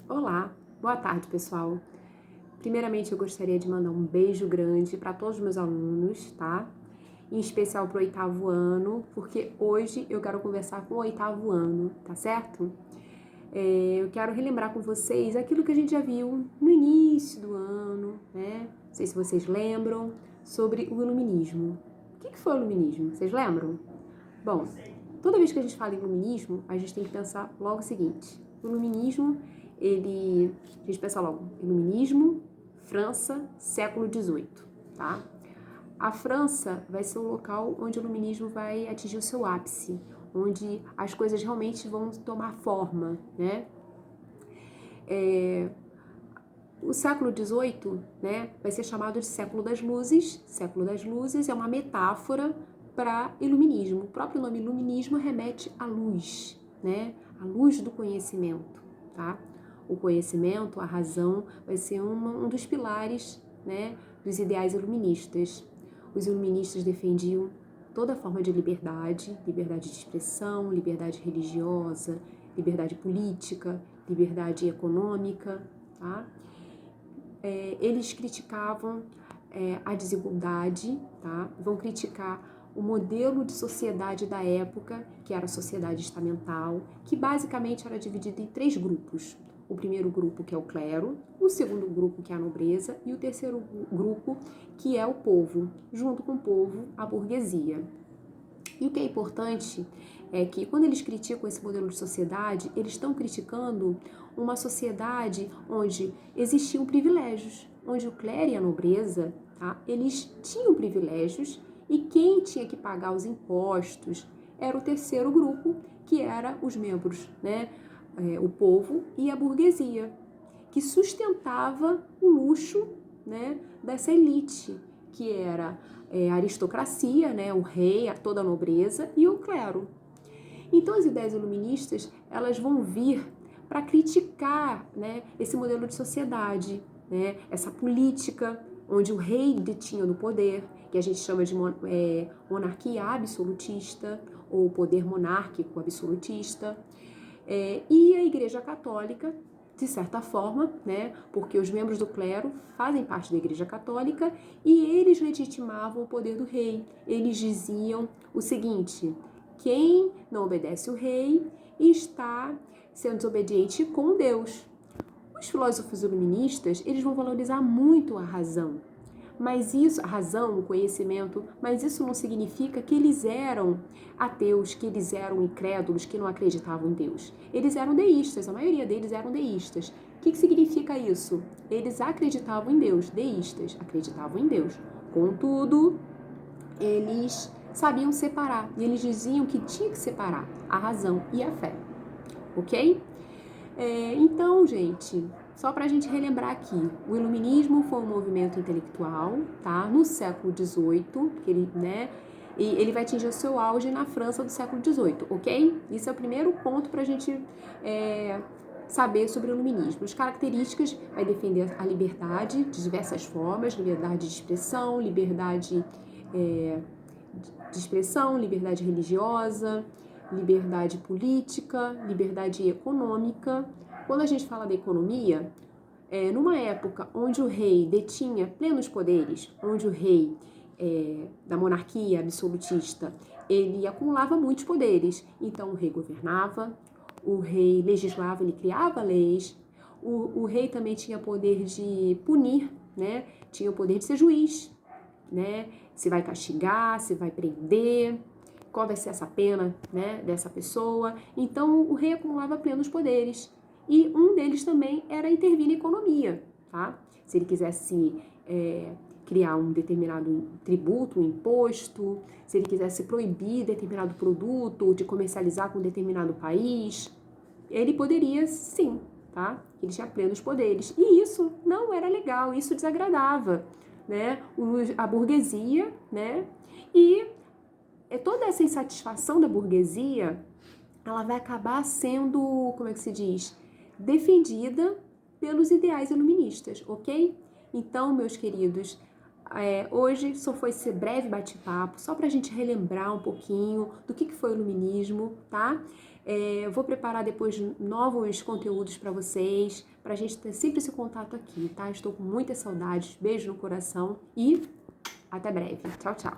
Olá, boa tarde, pessoal. Primeiramente, eu gostaria de mandar um beijo grande para todos os meus alunos, tá? Em especial para o oitavo ano, porque hoje eu quero conversar com o oitavo ano, tá certo? Eu quero relembrar com vocês aquilo que a gente já viu no início do ano, né? Não sei se vocês lembram, sobre o iluminismo. O que foi o iluminismo? Vocês lembram? Bom, toda vez que a gente fala em iluminismo, a gente tem que pensar logo o seguinte: o iluminismo, a gente pensa logo, iluminismo, França, século XVIII, tá? A França vai ser o local onde o iluminismo vai atingir o seu ápice, onde as coisas realmente vão tomar forma, né? O século XVIII, né, vai ser chamado de século das luzes. Século das luzes é uma metáfora para iluminismo. O próprio nome iluminismo remete à luz, né? A luz do conhecimento, tá? O conhecimento, a razão, vai ser um dos pilares, né, dos ideais iluministas. Os iluministas defendiam toda forma de liberdade, liberdade de expressão, liberdade religiosa, liberdade política, liberdade econômica, tá? Eles criticavam a desigualdade, tá? Vão criticar o modelo de sociedade da época, que era a sociedade estamental, que basicamente era dividida em três grupos. O primeiro grupo, que é o clero, o segundo grupo, que é a nobreza, e o terceiro grupo, que é o povo, junto com o povo, a burguesia. E o que é importante é que quando eles criticam esse modelo de sociedade, eles estão criticando uma sociedade onde existiam privilégios, onde o clero e a nobreza, tá, eles tinham privilégios e quem tinha que pagar os impostos era o terceiro grupo, que era os membros, né, o povo e a burguesia, que sustentava o luxo, né, dessa elite, que era a aristocracia, né, o rei, toda a nobreza e o clero. Então as ideias iluministas, elas vão vir para criticar, né, esse modelo de sociedade, né, essa política onde o rei detinha o poder, que a gente chama de monarquia absolutista ou poder monárquico absolutista, e a Igreja Católica, de certa forma, né, porque os membros do clero fazem parte da Igreja Católica e eles legitimavam o poder do rei. Eles diziam o seguinte: quem não obedece o rei está sendo desobediente com Deus. Os filósofos iluministas, eles vão valorizar muito a razão. Mas isso, a razão, o conhecimento, mas isso não significa que eles eram ateus, que eles eram incrédulos, que não acreditavam em Deus. Eles eram deístas, a maioria deles eram deístas. O que significa isso? Eles acreditavam em Deus, deístas, acreditavam em Deus. Contudo, eles sabiam separar, e eles diziam que tinha que separar a razão e a fé, ok? Então, gente, só para a gente relembrar aqui, o iluminismo foi um movimento intelectual, tá? No século XVIII, e ele vai atingir o seu auge na França do século XVIII, ok? Isso é o primeiro ponto para a gente saber sobre o iluminismo. As características: vai defender a liberdade de diversas formas, liberdade de expressão, liberdade liberdade religiosa, liberdade política, liberdade econômica. Quando a gente fala da economia, numa época onde o rei detinha plenos poderes, onde o rei da monarquia absolutista, ele acumulava muitos poderes. Então o rei governava, o rei legislava, ele criava leis, o rei também tinha poder de punir, né? Tinha o poder de ser juiz, né? Se vai castigar, se vai prender, qual vai ser essa pena, né, dessa pessoa. Então o rei acumulava plenos poderes e um deles também era intervir na economia, tá? Se ele quisesse criar um determinado tributo, um imposto, se ele quisesse proibir determinado produto de comercializar com determinado país, ele poderia sim, tá? Ele tinha plenos poderes. E isso não era legal, isso desagradava, né? A burguesia, né? E toda essa insatisfação da burguesia, ela vai acabar sendo, como é que se diz, defendida pelos ideais iluministas, ok? Então, meus queridos, Hoje só foi esse breve bate-papo, só para a gente relembrar um pouquinho do que foi o iluminismo, tá? Eu vou preparar depois novos conteúdos para vocês, para a gente ter sempre esse contato aqui, tá? Estou com muitas saudades, beijo no coração e até breve. Tchau, tchau!